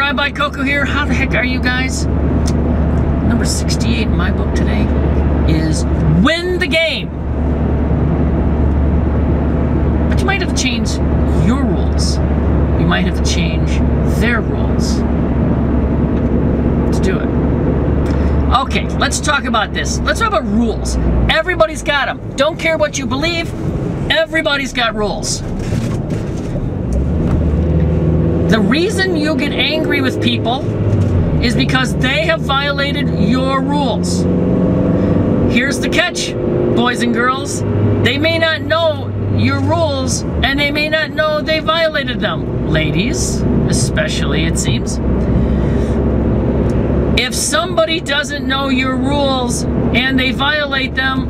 Rabbi Coco here. How the heck are you guys? Number 68 in my book today is win the game. But you might have to change your rules. You might have to change their rules to do it. Okay, let's talk about this. Let's talk about rules. Everybody's got them. Don't care what you believe. Everybody's got rules. The reason you get angry with people is because they have violated your rules. Here's the catch, boys and girls. They may not know your rules, and they may not know they violated them. Ladies, especially, it seems. If somebody doesn't know your rules and they violate them,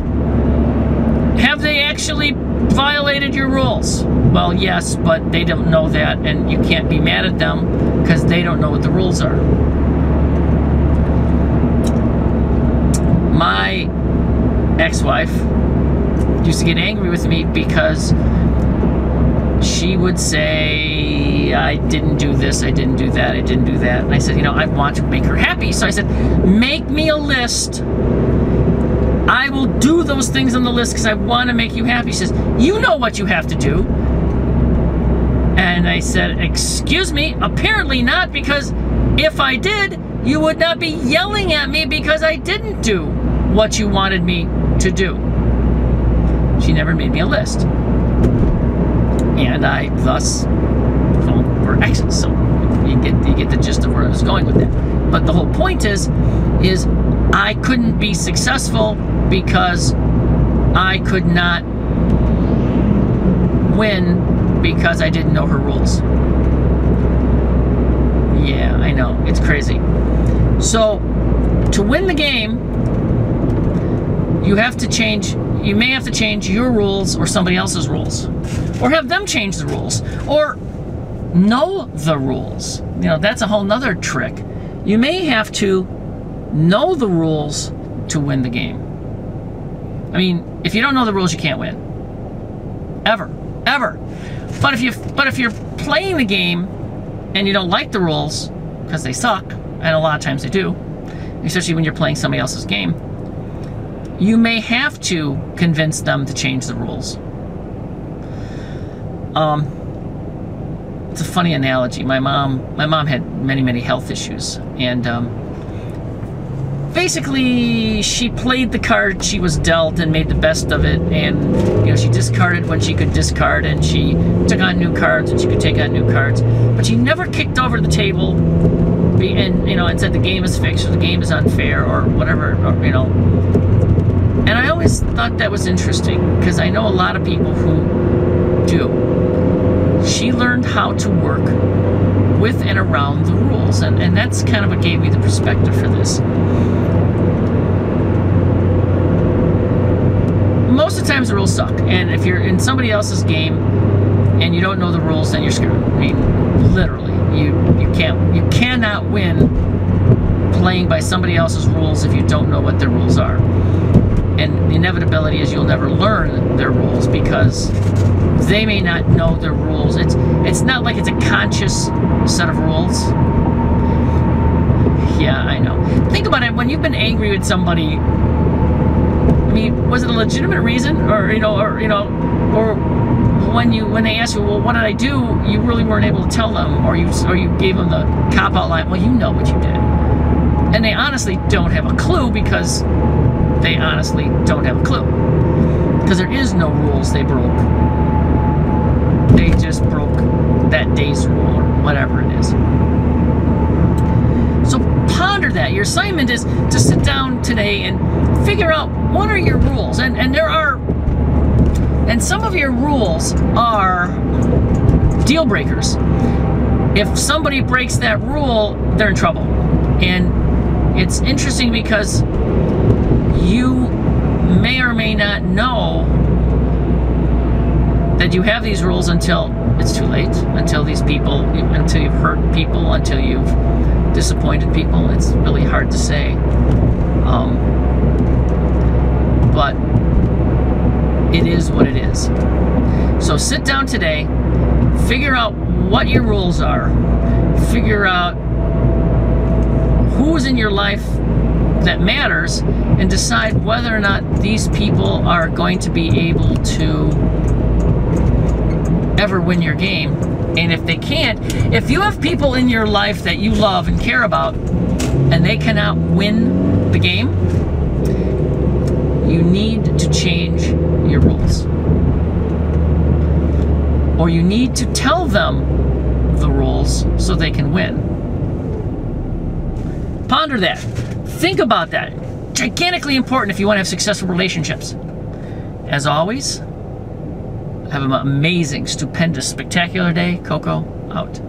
have they actually violated your rules? Well, yes, but they don't know that, and you can't be mad at them because they don't know what the rules are. My ex-wife used to get angry with me because she would say, I didn't do this, I didn't do that, I didn't do that. And I said, you know, I want to make her happy. So I said, make me a list. I will do those things on the list because I want to make you happy. She says, you know what you have to do. And I said, excuse me, apparently not, because if I did, you would not be yelling at me because I didn't do what you wanted me to do. She never made me a list. And I thus, well, we're exes, so you get the gist of where I was going with that. But the whole point is I couldn't be successful because I could not win because I didn't know her rules. Yeah, I know, it's crazy. So, to win the game, you have to change, you may have to change your rules or somebody else's rules. Or have them change the rules. Or know the rules. You know, that's a whole nother trick. You may have to know the rules to win the game. I mean, if you don't know the rules, you can't win. Ever. Ever. But if you're playing the game and you don't like the rules because they suck, and a lot of times they do, especially when you're playing somebody else's game, you may have to convince them to change the rules. It's a funny analogy. My mom had many health issues, and basically she played the card she was dealt and made the best of it, and you know, she discarded when she could discard, and she took on new cards when she could take on new cards, but she never kicked over the table and, you know, and said the game is fixed or the game is unfair or whatever, or, you know. And I always thought that was interesting because I know a lot of people who do. She learned how to work with and around the rules, and that's kind of what gave me the perspective for this. Most of the times the rules suck, and if you're in somebody else's game and you don't know the rules, then you're screwed. I mean, literally, you cannot win playing by somebody else's rules if you don't know what their rules are. And the inevitability is you'll never learn their rules because they may not know their rules. It's not like it's a conscious set of rules. Yeah, I know. Think about it. When you've been angry with somebody, I mean, was it a legitimate reason, or when they ask you, well, what did I do? You really weren't able to tell them, or you gave them the cop-out line. Well, you know what you did, and they honestly don't have a clue because they honestly don't have a clue because there is no rules they broke. They just broke that day's rule or whatever it is. So ponder that. Your assignment is to sit down today and figure out what are your rules. And some of your rules are deal breakers. If somebody breaks that rule, they're in trouble. And it's interesting because you may or may not know that you have these rules until it's too late, until you've hurt people, until you've disappointed people. It's really hard to say. But it is what it is. So sit down today, figure out what your rules are, figure out who's in your life that matters and decide whether or not these people are going to be able to ever win your game. And if they can't, if you have people in your life that you love and care about and they cannot win the game, you need to change your rules. Or you need to tell them the rules so they can win. Ponder that. Think about that. Gigantically important if you want to have successful relationships. As always, have an amazing, stupendous, spectacular day. Coco, out.